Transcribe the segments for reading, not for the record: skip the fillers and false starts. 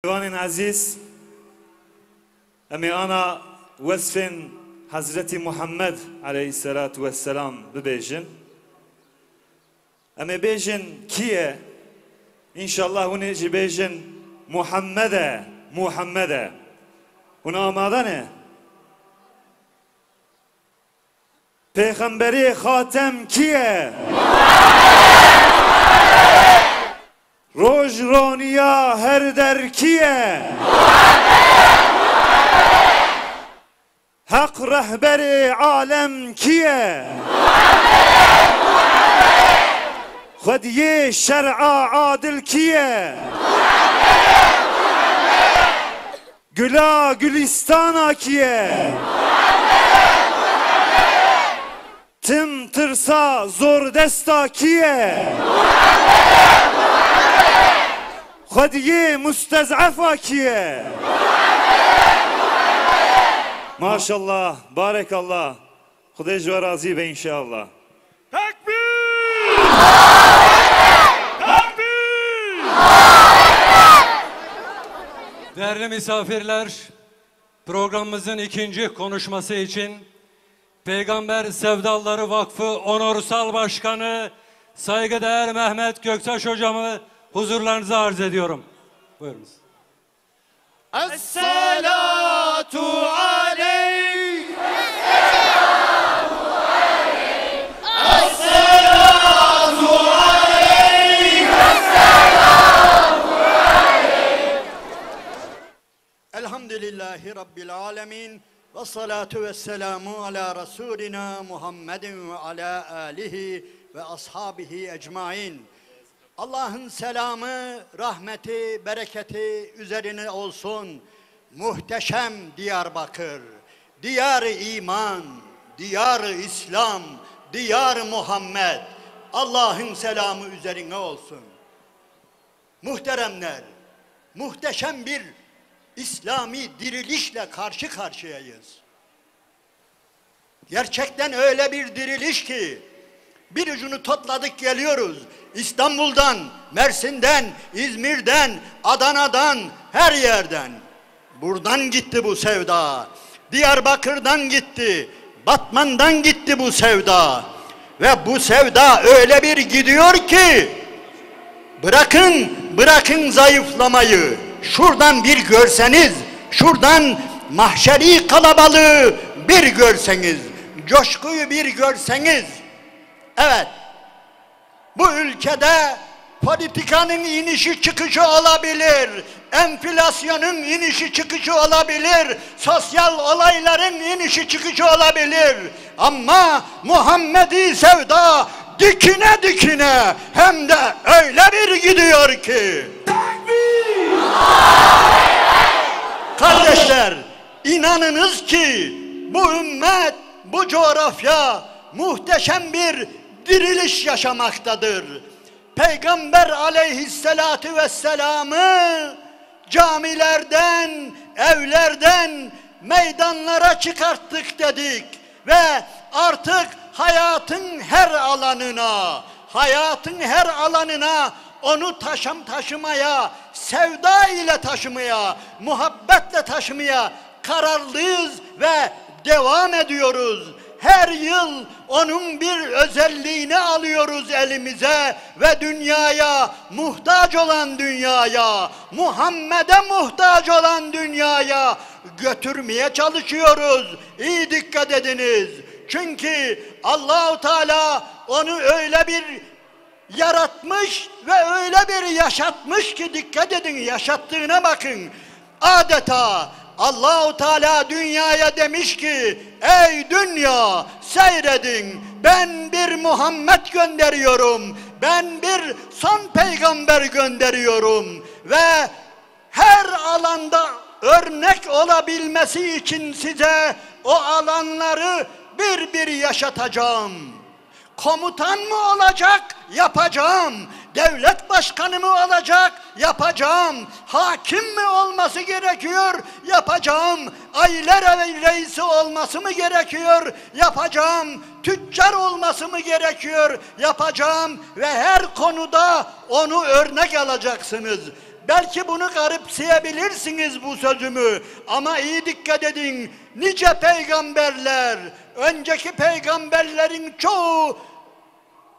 Divanın aziz, emi ana vesfin Hazreti Muhammed aleyhissalatu vesselam bibêjin. Emi bêjin kiye? İnşallah hûn jî bêjin Muhammede, Muhammede. Hûn amade ne? Peygamberî xatem kiye? Roj roniya her der kiye? Hak rehberi alem kiye? Xwediyê şer'a adil kiye? Güla gülistana kiye? Tim tırsa zor desta kiye? Xwediyê mustez'efa kiye? Maşallah, barekallah. Xwedê ji we razî be inşallah. Tekbir! Tekbir! Değerli misafirler, programımızın ikinci konuşması için Peygamber Sevdalıları Vakfı Onursal Başkanı saygıdeğer Mehmet Göktaş hocamı huzurlarınıza arz ediyorum. Buyurunuz. Es-salatu aleyk! Elhamdülillahi Rabbil alemin ve salatu ve selamu ala Resulina Muhammedin ve ala alihi ve ashabihi ecmain. Allah'ın selamı, rahmeti, bereketi üzerine olsun. Muhteşem Diyarbakır, diyar-ı iman, diyar-ı İslam, diyar-ı Muhammed. Allah'ın selamı üzerine olsun. Muhteremler, muhteşem bir İslami dirilişle karşı karşıyayız. Gerçekten öyle bir diriliş ki bir ucunu topladık geliyoruz. İstanbul'dan, Mersin'den, İzmir'den, Adana'dan, her yerden. Buradan gitti bu sevda. Diyarbakır'dan gitti. Batman'dan gitti bu sevda. Ve bu sevda öyle bir gidiyor ki bırakın zayıflamayı. Şuradan bir görseniz, şuradan mahşeri kalabalığı bir görseniz, coşkuyu bir görseniz, evet, bu ülkede politikanın inişi çıkışı olabilir, enflasyonun inişi çıkışı olabilir, sosyal olayların inişi çıkışı olabilir, ama Muhammedi sevda dikine dikine hem de öyle bir gidiyor ki. Kardeşler, inanınız ki bu ümmet, bu coğrafya muhteşem bir diriliş yaşamaktadır. Peygamber aleyhissalatu vesselam'ı camilerden, evlerden meydanlara çıkarttık dedik ve artık hayatın her alanına onu taşımaya, sevda ile taşımaya, muhabbetle taşımaya kararlıyız ve devam ediyoruz. Her yıl onun bir özelliğini alıyoruz elimize ve dünyaya, muhtaç olan dünyaya, Muhammed'e muhtaç olan dünyaya götürmeye çalışıyoruz. İyi dikkat ediniz. Çünkü Allah-u Teala onu öyle bir yaratmış ve öyle bir yaşatmış ki dikkat edin, yaşattığına bakın. Adeta Allah-u Teala dünyaya demiş ki, ey dünya seyredin, ben bir Muhammed gönderiyorum, ben bir son peygamber gönderiyorum ve her alanda örnek olabilmesi için size o alanları bir bir yaşatacağım. Komutan mı olacak? Yapacağım. Devlet başkanı mı olacak? Yapacağım. Hakim mi olması gerekiyor? Yapacağım. Aile reisi olması mı gerekiyor? Yapacağım. Tüccar olması mı gerekiyor? Yapacağım. Ve her konuda onu örnek alacaksınız. Belki bunu garipseyebilirsiniz bu sözümü ama iyi dikkat edin. Nice peygamberler, önceki peygamberlerin çoğu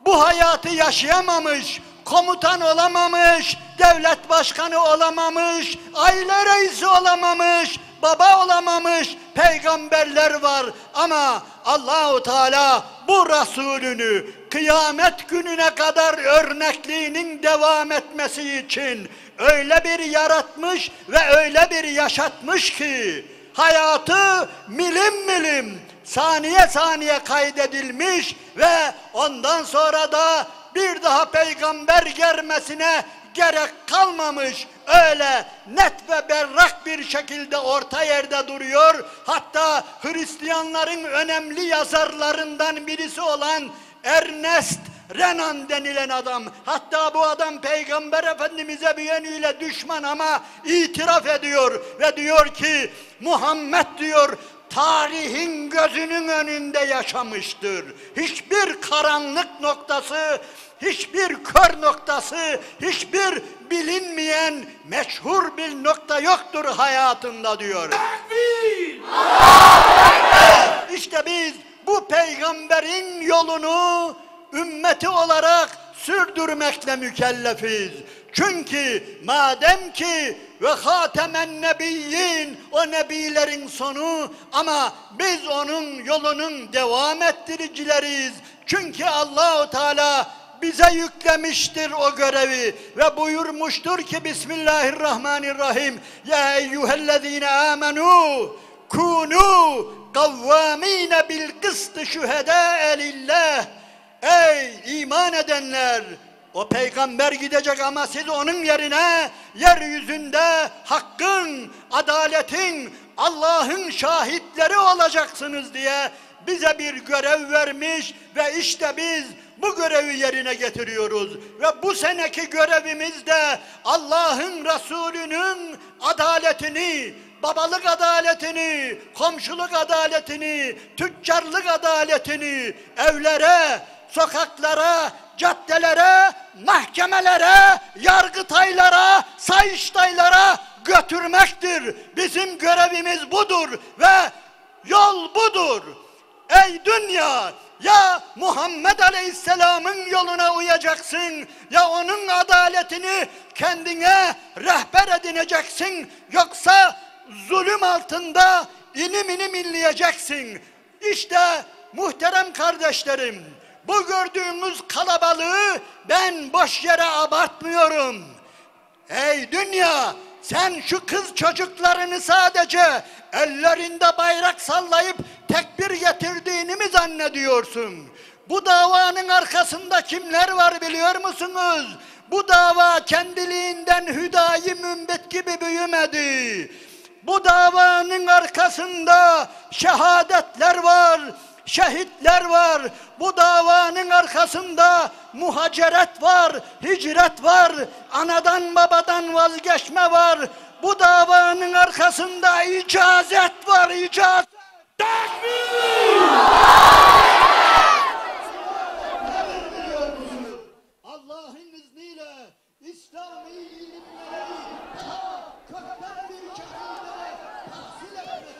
bu hayatı yaşayamamış, komutan olamamış, devlet başkanı olamamış, aile reisi olamamış, baba olamamış peygamberler var. Ama Allahu Teala bu Resulünü kıyamet gününe kadar örnekliğinin devam etmesi için öyle bir yaratmış ve öyle bir yaşatmış ki hayatı milim milim, saniye saniye kaydedilmiş ve ondan sonra da bir daha peygamber gelmesine gerek kalmamış. Öyle net ve berrak bir şekilde orta yerde duruyor. Hatta Hristiyanların önemli yazarlarından birisi olan Ernest Renan denilen adam, hatta bu adam Peygamber Efendimiz'e bir yönüyle düşman ama itiraf ediyor ve diyor ki Muhammed diyor tarihin gözünün önünde yaşamıştır. Hiçbir karanlık noktası, hiçbir kör noktası, hiçbir bilinmeyen meşhur bir nokta yoktur hayatında diyor. İşte biz bu peygamberin yolunu ümmeti olarak sürdürmekle mükellefiz. Çünkü madem ki ve hatemen nebiyyin, o nebilerin sonu, ama biz onun yolunun devam ettiricileriyiz. Çünkü Allahu Teala bize yüklemiştir o görevi ve buyurmuştur ki Bismillahirrahmanirrahim. Ya eyyühellezine amenu kunu kavvamine bil kıst şühedâe lillah. Ey iman edenler! O peygamber gidecek ama siz onun yerine yeryüzünde hakkın, adaletin, Allah'ın şahitleri olacaksınız diye bize bir görev vermiş ve işte biz bu görevi yerine getiriyoruz. Ve bu seneki görevimiz de Allah'ın Resulü'nün adaletini, babalık adaletini, komşuluk adaletini, tüccarlık adaletini evlere, sokaklara, caddelere, mahkemelere, yargıtaylara, sayıştaylara götürmektir. Bizim görevimiz budur ve yol budur. Ey dünya! Ya Muhammed Aleyhisselam'ın yoluna uyacaksın, ya onun adaletini kendine rehber edineceksin, yoksa zulüm altında inim inim inleyeceksin. İşte muhterem kardeşlerim, bu gördüğümüz kalabalığı ben boş yere abartmıyorum. Ey dünya! Sen şu kız çocuklarını sadece ellerinde bayrak sallayıp tekbir getirdiğini mi zannediyorsun? Bu davanın arkasında kimler var biliyor musunuz? Bu dava kendiliğinden hüdayi mümbit gibi büyümedi. Bu davanın arkasında şehadetler var, şehitler var. Bu davanın arkasında muhaceret var, hicret var, anadan babadan vazgeçme var. Bu davanın arkasında icazet var, icazet. Tekbir! Allah'ın izniyle İslami ilimleri kökten bir şekilde tahsil etmek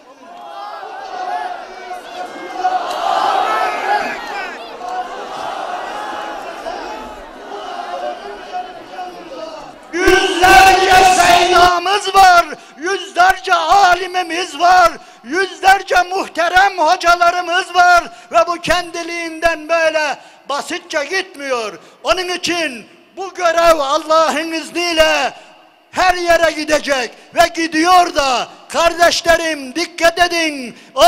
yüzlerce seyyamız var, yüzlerce alimimiz var, yüzlerce muhterem hocalarımız var ve bu kendiliğinden böyle basitçe gitmiyor. Onun için bu görev Allah'ın izniyle her yere gidecek ve gidiyor da. Kardeşlerim dikkat edin, o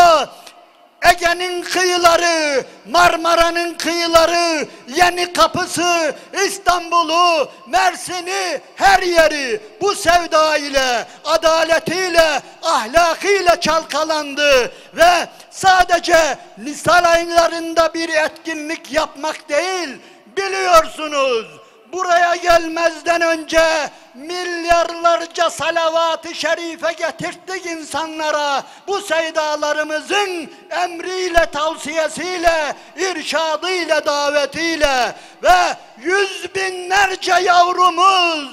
Ege'nin kıyıları, Marmara'nın kıyıları, Yeni Kapısı, İstanbul'u, Mersin'i, her yeri bu sevda ile, adaletiyle, ahlakıyla çalkalandı ve sadece Nisan aylarında bir etkinlik yapmak değil, biliyorsunuz buraya gelmezden önce milyarlarca salavat-ı şerife getirttik insanlara. Bu sevdalarımızın emriyle, tavsiyesiyle, irşadıyla, davetiyle ve yüz binlerce yavrumuz,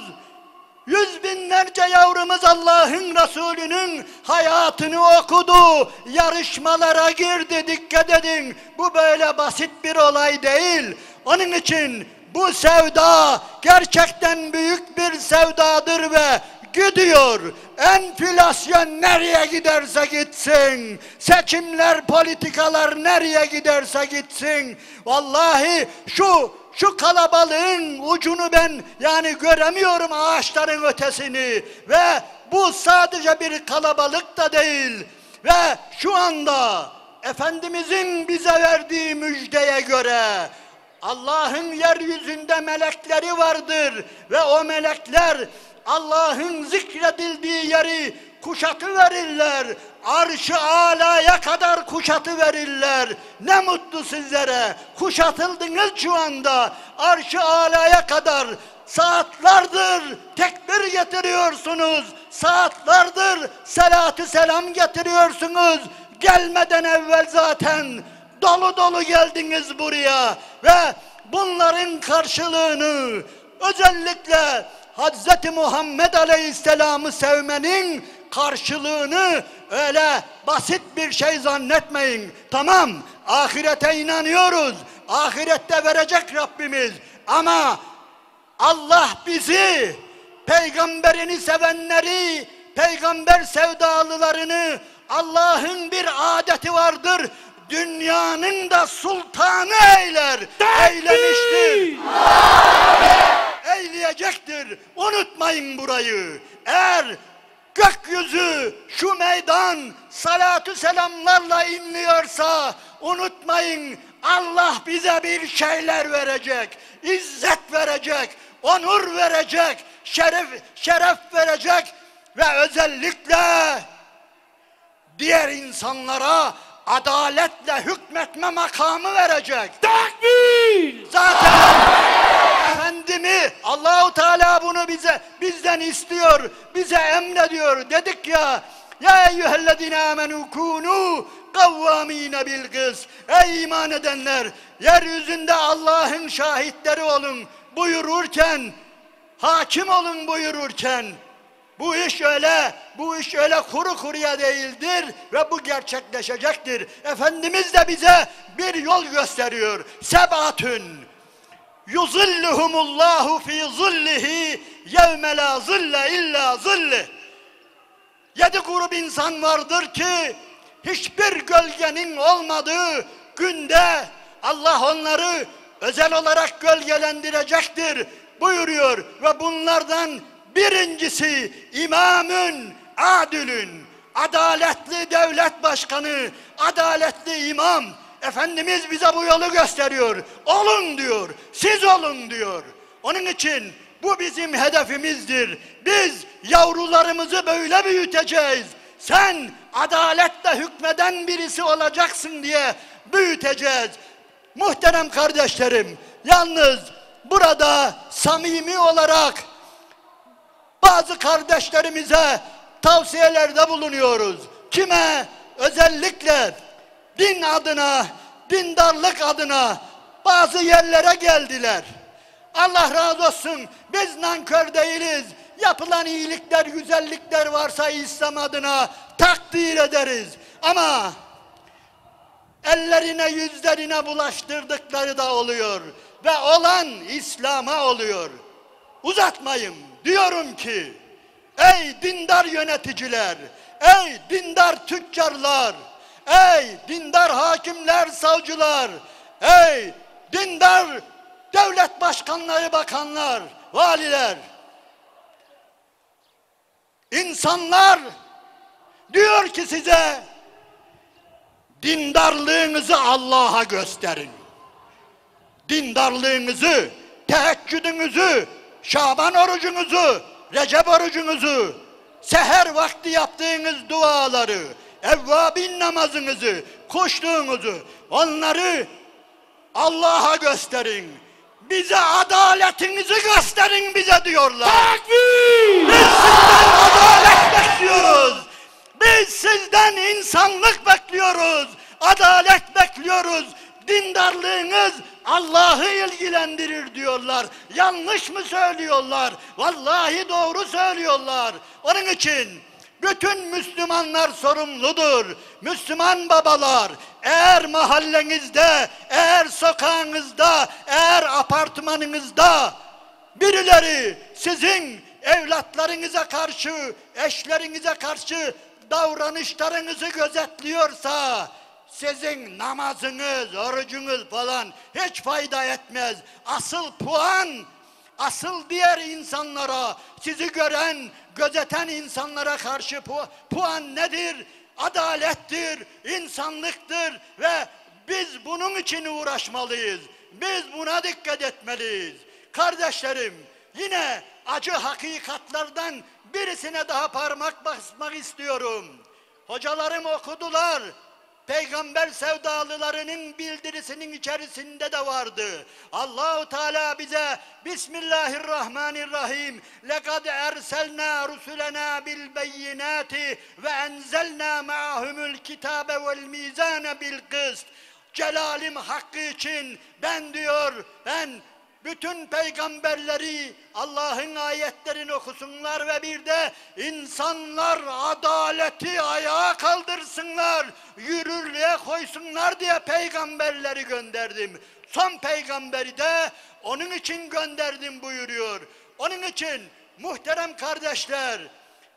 Yüz binlerce yavrumuz Allah'ın Resulü'nün hayatını okudu. Yarışmalara girdi, dikkat edin. Bu böyle basit bir olay değil. Onun için bu sevda gerçekten büyük bir sevdadır ve gidiyor. Enflasyon nereye giderse gitsin, seçimler, politikalar nereye giderse gitsin, vallahi şu kalabalığın ucunu ben yani göremiyorum, ağaçların ötesini. Ve bu sadece bir kalabalık da değil. Ve şu anda Efendimizin bize verdiği müjdeye göre Allah'ın yeryüzünde melekleri vardır ve o melekler Allah'ın zikredildiği yeri kuşatıverirler. Arş-ı alaya kadar kuşatıverirler. Ne mutlu sizlere. Kuşatıldınız şu anda. Arş-ı alaya kadar saatlerdir tekbir getiriyorsunuz. Saatlerdir salatü selam getiriyorsunuz. Gelmeden evvel zaten dolu dolu geldiniz buraya ve bunların karşılığını özellikle Hazreti Muhammed Aleyhisselam'ı sevmenin karşılığını öyle basit bir şey zannetmeyin. Tamam, ahirete inanıyoruz. Ahirette verecek Rabbimiz. Ama Allah bizi, peygamberini sevenleri, peygamber sevdalılarını, Allah'ın bir adeti vardır. Dünyanın da sultanı eyler. Eylemiştir. Eyleyecektir. Unutmayın burayı. Eğer gökyüzü, şu meydan salatü selamlarla inliyorsa unutmayın, Allah bize bir şeyler verecek. İzzet verecek, onur verecek, şeref verecek ve özellikle diğer insanlara adaletle hükmetme makamı verecek. Takbir! Zaten Efendimi Allahu Teala bunu bizden istiyor, bize emrediyor. Dedik ya, ya eyyühellezine amenu kunu kavvamine bil kıs. Ey iman edenler, yeryüzünde Allah'ın şahitleri olun buyururken, hakim olun buyururken, bu iş öyle kuru kuruya değildir ve bu gerçekleşecektir. Efendimiz de bize bir yol gösteriyor. Sebatün yuzilluhumullahu fi zillihi yevme la zille illa zillih. 7 grup insan vardır ki hiçbir gölgenin olmadığı günde Allah onları özel olarak gölgelendirecektir buyuruyor ve bunlardan birincisi imamün adilün, adaletli devlet başkanı, adaletli imam. Efendimiz bize bu yolu gösteriyor. Olun diyor, siz olun diyor. Onun için bu bizim hedefimizdir. Biz yavrularımızı böyle büyüteceğiz. Sen adaletle hükmeden birisi olacaksın diye büyüteceğiz. Muhterem kardeşlerim, yalnız burada samimi olarak bazı kardeşlerimize tavsiyelerde bulunuyoruz. Kime? Özellikle din adına, dindarlık adına bazı yerlere geldiler. Allah razı olsun, biz nankör değiliz. Yapılan iyilikler, güzellikler varsa İslam adına takdir ederiz. Ama ellerine, yüzlerine bulaştırdıkları da oluyor. Ve olan İslam'a oluyor. Uzatmayın. Diyorum ki, ey dindar yöneticiler, ey dindar tüccarlar, ey dindar hakimler, savcılar, ey dindar devlet başkanları, bakanlar, valiler, insanlar diyor ki size, dindarlığınızı Allah'a gösterin. Dindarlığınızı, teheccüdünüzü, Şaban orucunuzu, Recep orucunuzu, seher vakti yaptığınız duaları, evvabin namazınızı, kuşluğunuzu, onları Allah'a gösterin. Bize adaletinizi gösterin bize diyorlar. Takbir! Biz sizden adalet bekliyoruz. Biz sizden insanlık bekliyoruz. Adalet bekliyoruz. Dindarlığınız Allah'ı ilgilendirir diyorlar. Yanlış mı söylüyorlar? Vallahi doğru söylüyorlar. Onun için bütün Müslümanlar sorumludur. Müslüman babalar, eğer mahallenizde, eğer sokağınızda, eğer apartmanınızda birileri sizin evlatlarınıza karşı, eşlerinize karşı davranışlarınızı gözetliyorsa, sizin namazınız, orucunuz falan hiç fayda etmez. Asıl puan, asıl diğer insanlara, sizi gören, gözeten insanlara karşı puan nedir? Adalettir, insanlıktır ve biz bunun için uğraşmalıyız. Biz buna dikkat etmeliyiz. Kardeşlerim, yine acı hakikatlerden birisine daha parmak basmak istiyorum. Hocalarım okudular. Peygamber sevdalılarının bildirisinin içerisinde de vardı. Allahu Teala bize Bismillahirrahmanirrahim. Lekad erselna rusulena bil beyinati ve enzelna ma'ahumul kitabe vel mizane bil kıst. Celalim hakkı için ben bütün peygamberleri Allah'ın ayetlerini okusunlar ve bir de insanlar adaleti ayağa kaldırsınlar, yürürlüğe koysunlar diye peygamberleri gönderdim. Son peygamberi de onun için gönderdim buyuruyor. Onun için muhterem kardeşler,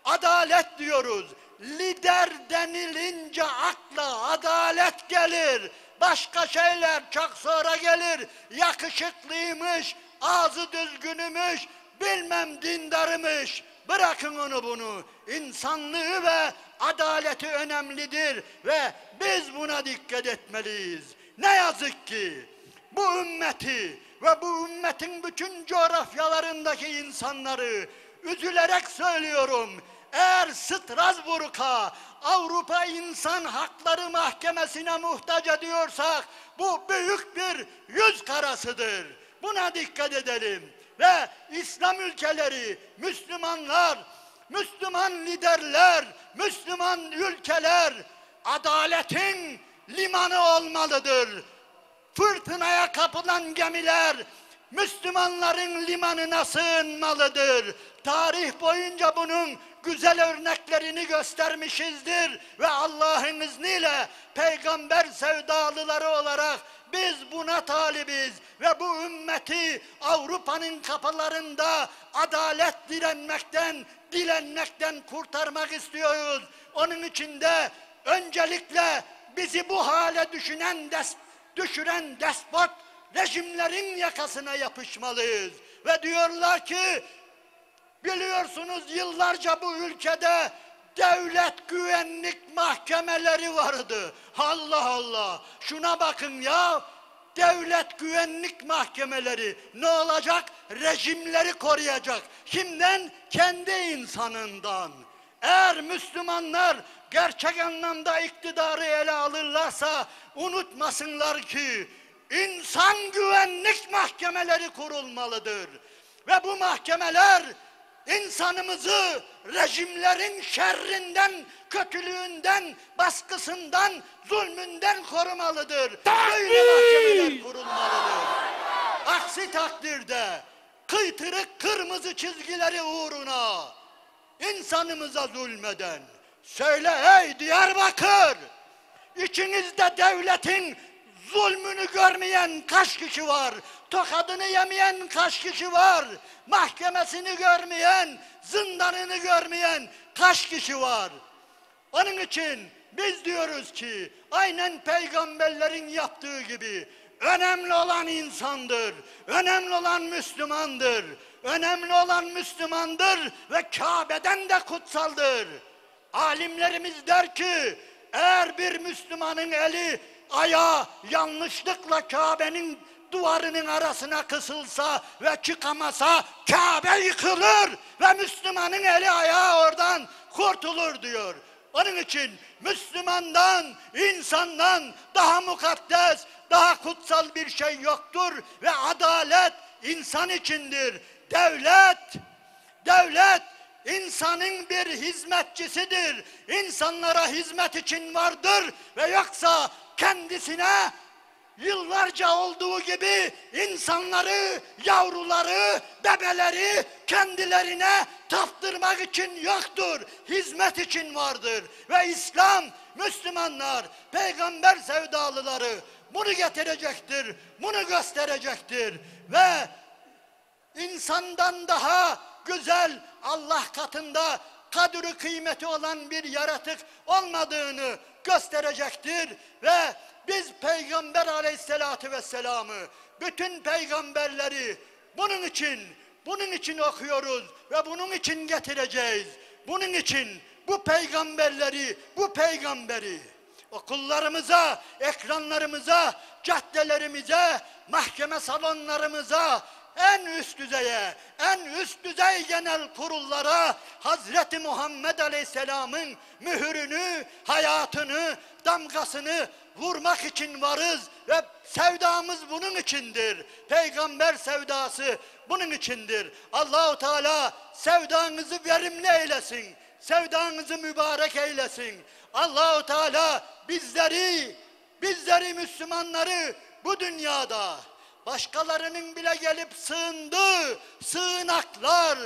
adalet diyoruz. Lider denilince akla adalet gelir. Başka şeyler çok sonra gelir. Yakışıklıymış, ağzı düzgünümüş, bilmem dindarımış. Bırakın onu bunu. İnsanlığı ve adaleti önemlidir ve biz buna dikkat etmeliyiz. Ne yazık ki bu ümmeti ve bu ümmetin bütün coğrafyalarındaki insanları üzülerek söylüyorum. Eğer Strasbourg'a, Avrupa İnsan Hakları Mahkemesi'ne muhtaç ediyorsak bu büyük bir yüz karasıdır. Buna dikkat edelim. Ve İslam ülkeleri, Müslümanlar, Müslüman liderler, Müslüman ülkeler adaletin limanı olmalıdır. Fırtınaya kapılan gemiler Müslümanların limanına sığınmalıdır. Tarih boyunca bunun güzel örneklerini göstermişizdir ve Allah'ın izniyle peygamber sevdalıları olarak biz buna talibiz ve bu ümmeti Avrupa'nın kapılarında adalet dilenmekten kurtarmak istiyoruz. Onun için de öncelikle bizi bu hale düşüren despot rejimlerin yakasına yapışmalıyız. Ve diyorlar ki, biliyorsunuz yıllarca bu ülkede devlet güvenlik mahkemeleri vardı. Allah Allah, şuna bakın ya, devlet güvenlik mahkemeleri ne olacak? Rejimleri koruyacak. Kimden? Kendi insanından. Eğer Müslümanlar gerçek anlamda iktidarı ele alırlarsa unutmasınlar ki insan güvenlik mahkemeleri kurulmalıdır. Ve bu mahkemeler insanımızı rejimlerin şerrinden, kötülüğünden, baskısından, zulmünden korumalıdır. Böyle mahkemeler kurulmalıdır. Aksi takdirde kıytırık kırmızı çizgileri uğruna insanımıza zulmeden, söyle ey Diyarbakır, içinizde devletin zulmünü görmeyen kaç kişi var? Tokadını yemeyen kaç kişi var? Mahkemesini görmeyen, zindanını görmeyen kaç kişi var? Onun için biz diyoruz ki aynen peygamberlerin yaptığı gibi önemli olan insandır, önemli olan Müslümandır, önemli olan Müslümandır ve Kabe'den de kutsaldır. Alimlerimiz der ki eğer bir Müslümanın eli ayağı yanlışlıkla Kabe'nin duvarının arasına kısılsa ve çıkamasa Kabe yıkılır ve Müslümanın eli ayağı oradan kurtulur diyor. Onun için Müslümandan, insandan daha mukaddes, daha kutsal bir şey yoktur ve adalet insan içindir. Devlet insanın bir hizmetçisidir. İnsanlara hizmet için vardır ve yoksa kendisine yıllarca olduğu gibi insanları, yavruları, bebeleri kendilerine taptırmak için yoktur. Hizmet için vardır. Ve İslam, Müslümanlar, peygamber sevdalıları bunu getirecektir, bunu gösterecektir. Ve insandan daha güzel, Allah katında kadri kıymeti olan bir yaratık olmadığını gösterecektir. Ve biz Peygamber Aleyhisselatü Vesselam'ı, bütün peygamberleri bunun için okuyoruz ve bunun için getireceğiz. Bunun için bu peygamberi okullarımıza, ekranlarımıza, caddelerimize, mahkeme salonlarımıza, en üst düzey genel kurullara Hazreti Muhammed Aleyhisselam'ın mühürünü, hayatını, damgasını vurmak için varız ve sevdamız bunun içindir. Peygamber sevdası bunun içindir. Allahu Teala sevdanızı verimli eylesin. Sevdanızı mübarek eylesin. Allahu Teala bizleri Müslümanları bu dünyada başkalarının bile gelip sığındığı sığınaklar,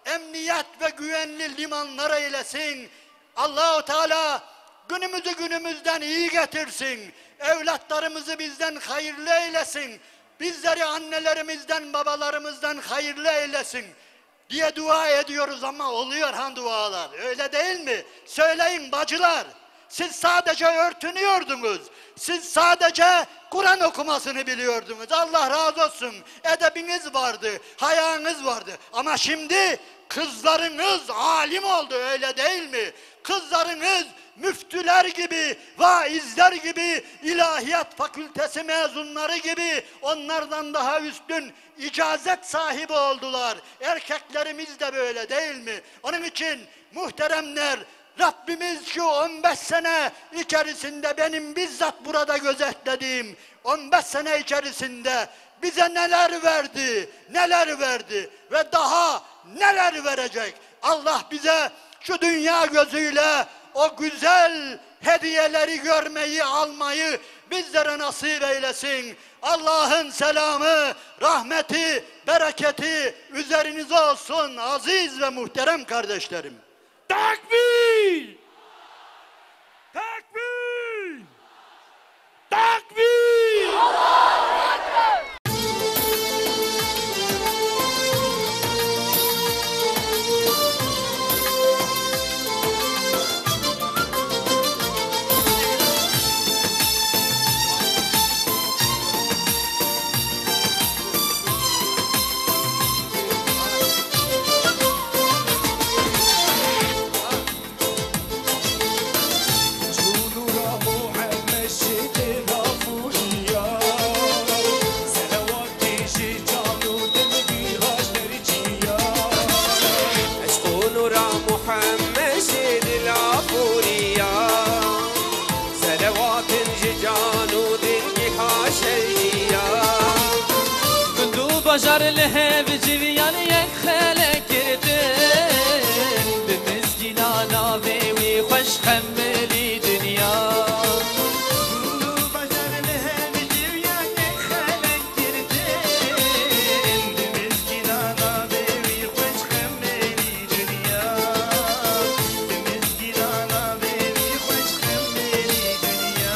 emniyet ve güvenli limanlar eylesin. Allahu Teala günümüzü günümüzden iyi getirsin. Evlatlarımızı bizden hayırlı eylesin. Bizleri annelerimizden, babalarımızdan hayırlı eylesin diye dua ediyoruz ama oluyor dualar. Öyle değil mi? Söyleyin bacılar. Siz sadece örtünüyordunuz. Siz sadece Kur'an okumasını biliyordunuz. Allah razı olsun. Edebiniz vardı, hayanız vardı. Ama şimdi kızlarınız alim oldu, öyle değil mi? Kızlarınız müftüler gibi, vaizler gibi, ilahiyat fakültesi mezunları gibi, onlardan daha üstün icazet sahibi oldular. Erkeklerimiz de böyle değil mi? Onun için muhteremler, Rabbimiz şu 15 sene içerisinde, benim bizzat burada gözetlediğim 15 sene içerisinde bize neler verdi ve daha neler verecek. Allah bize şu dünya gözüyle o güzel hediyeleri görmeyi, almayı bizlere nasip eylesin. Allah'ın selamı, rahmeti, bereketi üzerinize olsun aziz ve muhterem kardeşlerim. Takbir! Takbir! Takbir! بجر له بجویان یک خلق کردن به مسکینانا وی خوش خملی دنیا بجر له بجویان یک خلق کردن به مسکینانا وی خوش خملی دنیا به مسکینانا وی خوش خملی دنیا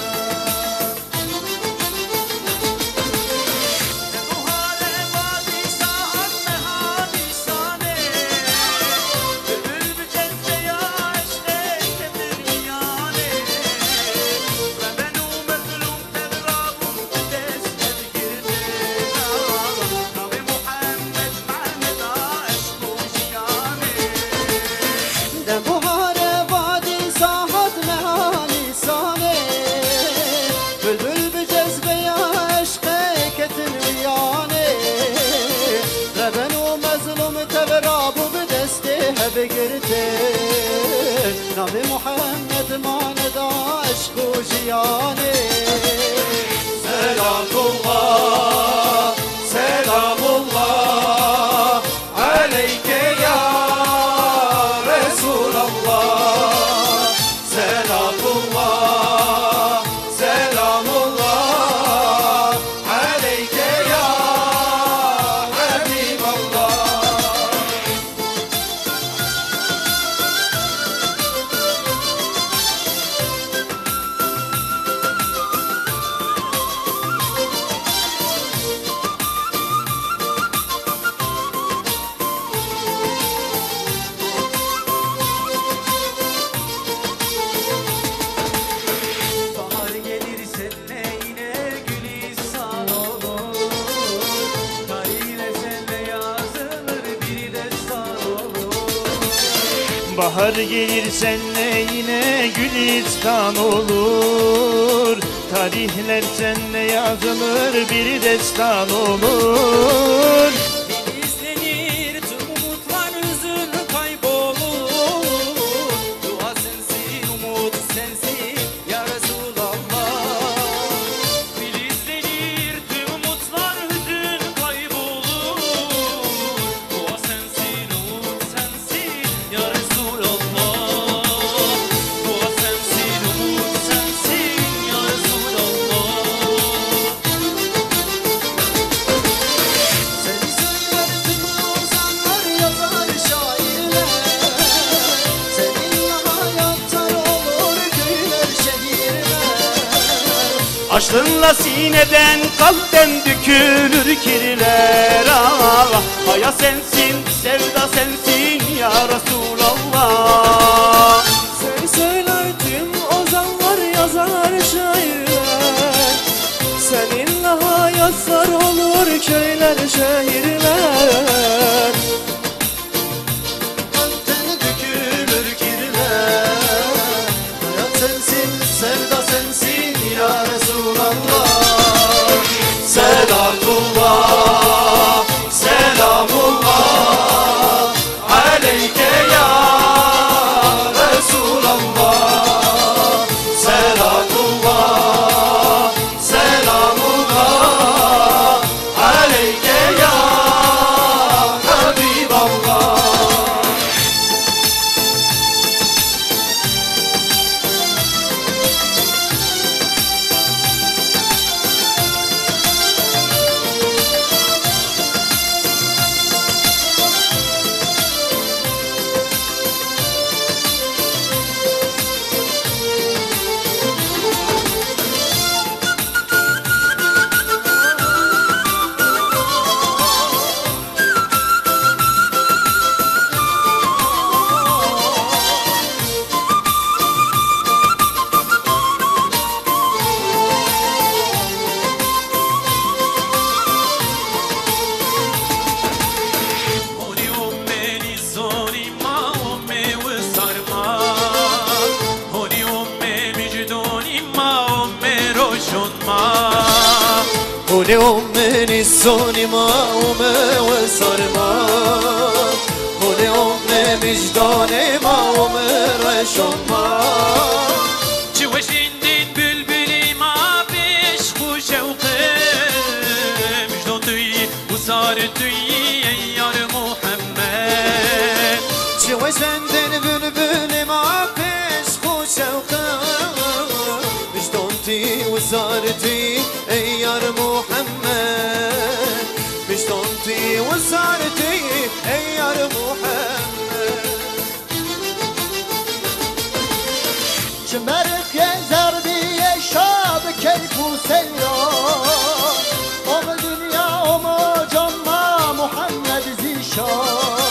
نبی محمد ماند عشق و جیانه سلام الله سلام الله علیک یا رسول الله سلام الله Bahar gelir senle yine gülistan olur. Tarihler senle yazılır bir destan olur. İzlenir tüm umutlar hüzün kaybolur. Dua sensin umut sensin ya Resulallah. Filizlenir tüm umutlar hüzün kaybolur. Dua sensin umut sensin ya Resulallah. Dua sensin umut sensin ya Resulallah. Seni söyler tüm ozanlar yazar şairler. Seninle hayatlar olur köyler şehirler. Aşkınla sineden kalpten dökülür kirler. Ah, hayat sensin, sevda sensin ya Resulallah. Seni söyler tüm ozanlar yazar şairler. Seninle hayatlar olur köyler şehirler. Kalpten dökülür kirler. Hayat sensin, sevda sensin ya Resulallah. Selatullah, selamullah aleyke ya Resulallah. Selatullah, selamullah aleyke ya Habiballah. Honi ummeni zorima umme ve sarma. Honi umme vicdanima umme roşunma. هوني أمني السوني ما وصرما. هوني أمي مجداني ما ورشما. Çiveşindin bülbülima beş kuş şevkim. Vicdanı usartı ey yar Muhammed. شوشندن بلبل ما فيش خوش وخام. مجدونتي وزارتي اي يار محمد. مجدونتي وزارتي اي يار محمد. شمرك يا زربي شاب كيف وسيار. ام دنيا ام جمع محمد زيشان.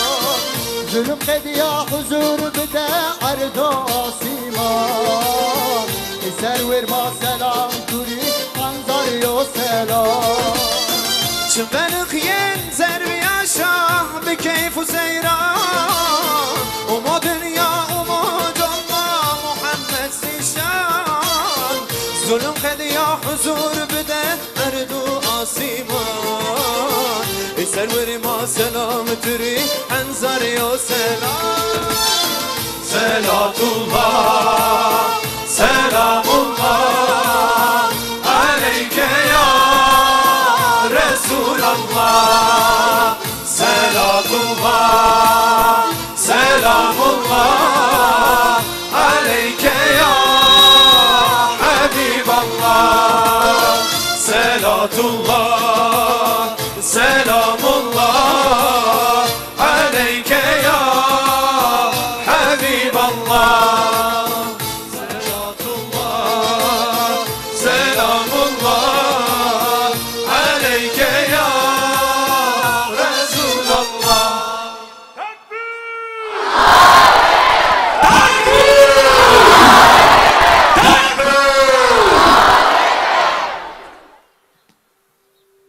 Zulüm hediye huzur bide arda asiman. Eser verma selam turi anzar yo selam. Çıkarık yen zerbi yaşa bir keyfu seyran. Umu dünya umu canma Muhammed zişan. Zulüm hediye huzur bide arda asiman. Eser verma selam turi anzar yo selam. Selatullah,